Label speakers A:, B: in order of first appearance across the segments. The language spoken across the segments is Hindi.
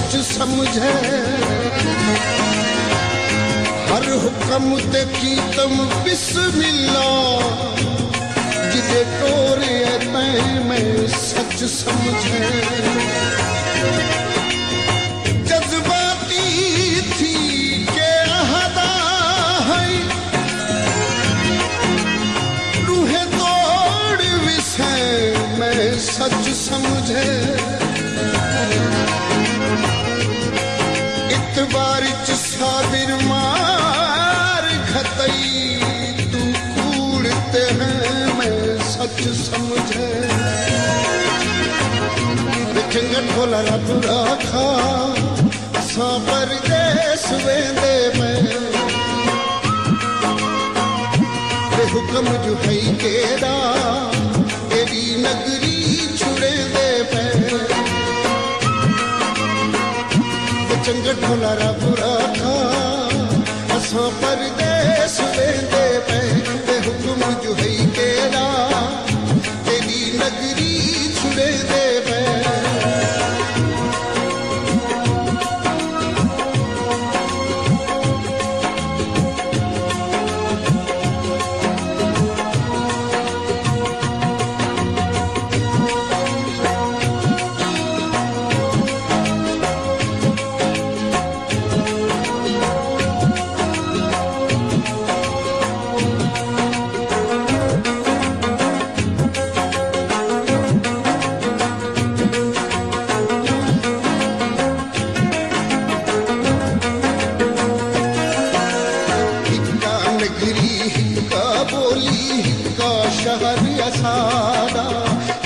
A: सच समझे हर हुक्म ते कीतम बिस्मिल्लाह जिदे टोरे तैं मैं सच समझे जज्बाती थी के अहदा है रूहे तोड़ विषय मैं सच समझे इतबार च साबिर मार खतई तू कूड़ते हैं मैं सच समझे चंगा ढोला रब राखा असां परदेस वेंदे मैं हुक्म जो है केड़ा एडी नगरी छुड़े दे पे चंगा ढोला रब राखा असां परदेस वेंदे पे हुक्म जो है केड़ा एडी नगरी छुड़े दे पे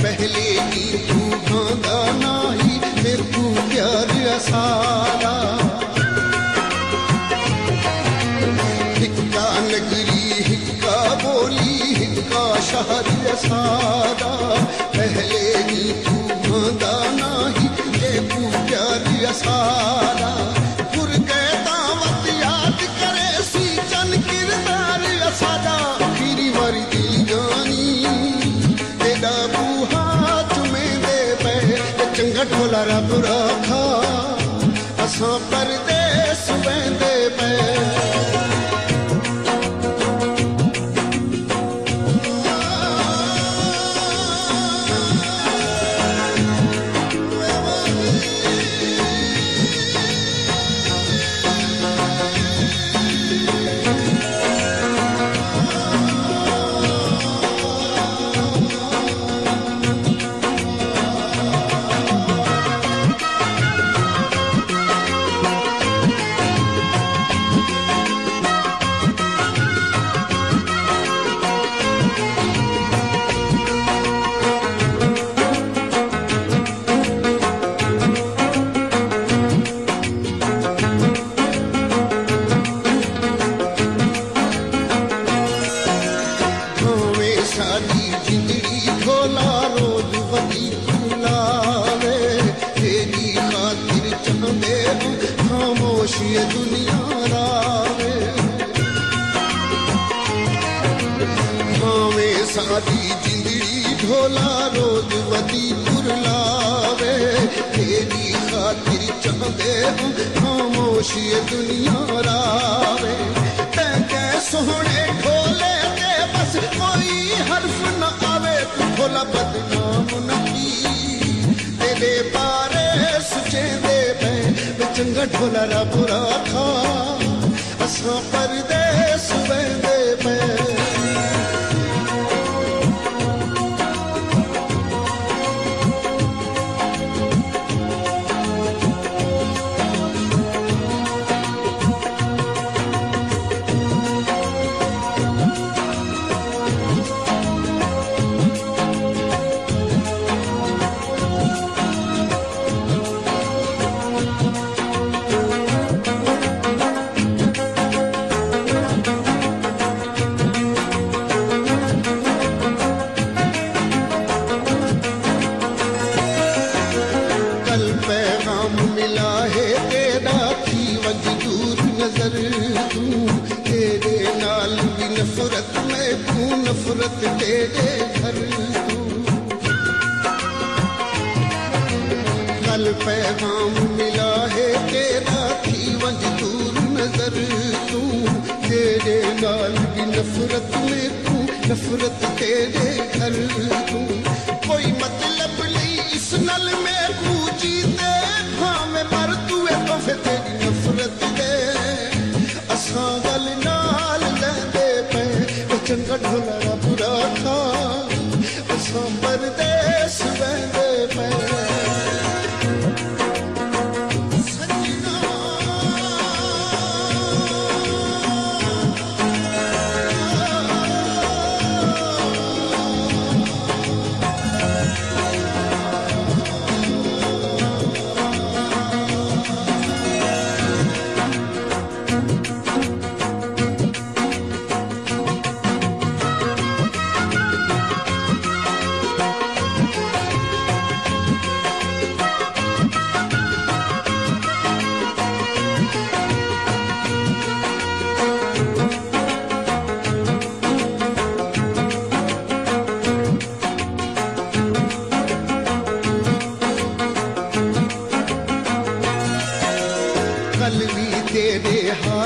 A: पहले की तू भांदा नाही मेरे तू प्यार असारा हिक्का नगरी हिक्का बोली हिक्का शहर असारा पहले की तू भांदा नाही मेरे तू प्यार असारा पुर गए दावत याद करे सी चन किरदार असादा खीरी वारी दिल जानी चंगा ढोला रब राखा असां परदेस वेंदे पे दुनिया रावे भावे सादी जिंदड़ी ढोला रोज वदी पुरलावे तेरी खातिर चाहते खामोशी दुनिया रावे तैके सोहने ढोले के बस कोई हर्फ न आवे तू ढोला बदनाम नहीं तेरे बारे सुचे दे चंगा ढोला रब राखा असां परदेस वेंदे पे नफरत तेरे घर कल पैगाम मिला है नफरत में तू नफरत तेरे घर तू कोई मतलब नहीं इस नल में कूची दे भावे मर तू तो फिर तेरी नफरत दे असां गल नाल लेंदे पे चंगा ढोला रब रखा असां परदेस वेंदे पे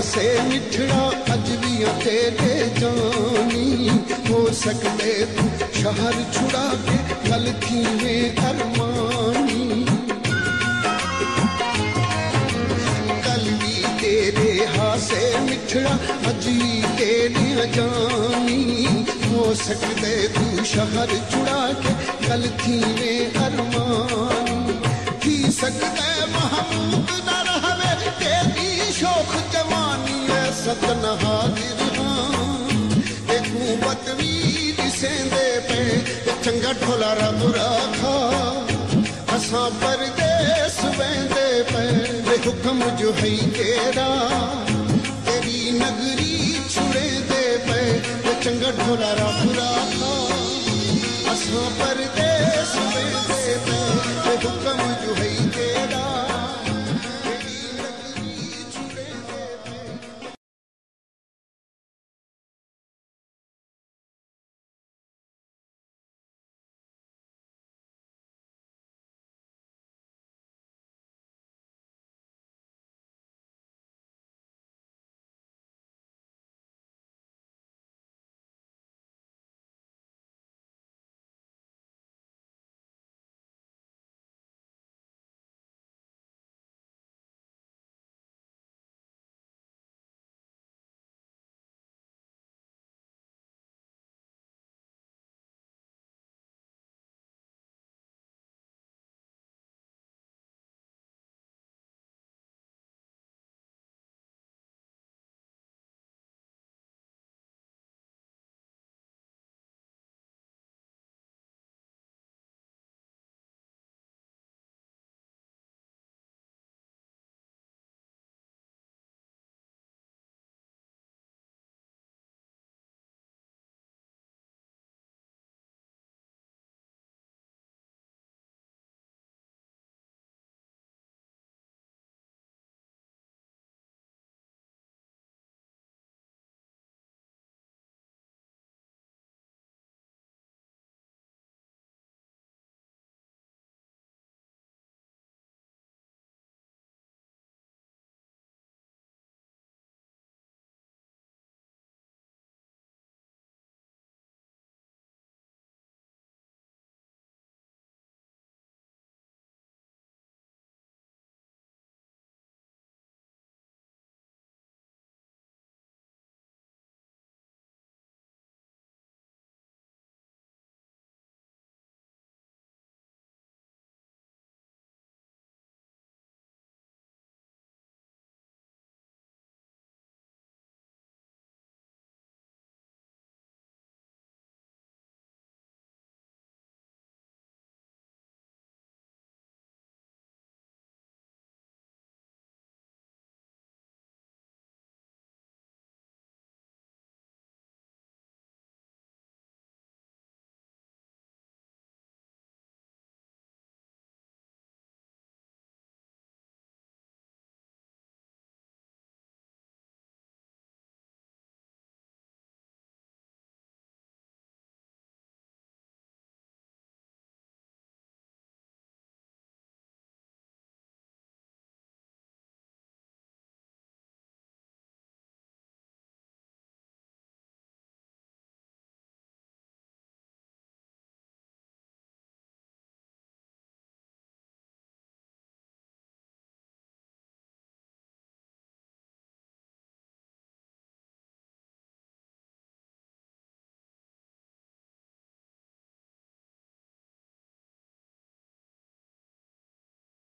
A: से मिठड़ा अज भी तेरे जानी हो सकते तू शहर छुड़ा के कल थी में अरमानी कल भी तेरे हासे मिठड़ा अज भी तेरे जानी हो सकते तू शहर छुड़ा के कल थी में अरमानी थी सकते महमूद न रहवे तेरी शोख जवानी है सतन हाजिर हाँ देखू बतवीर सेंदे पे चंगा ढोला रब रखा असां परदेस वेंदे पे हुक्म जो है तेरा तेरी नगरी छुड़े दे पे चंगा ढोला रब रखा असां परदेस वेंदे पे हुक्म जो है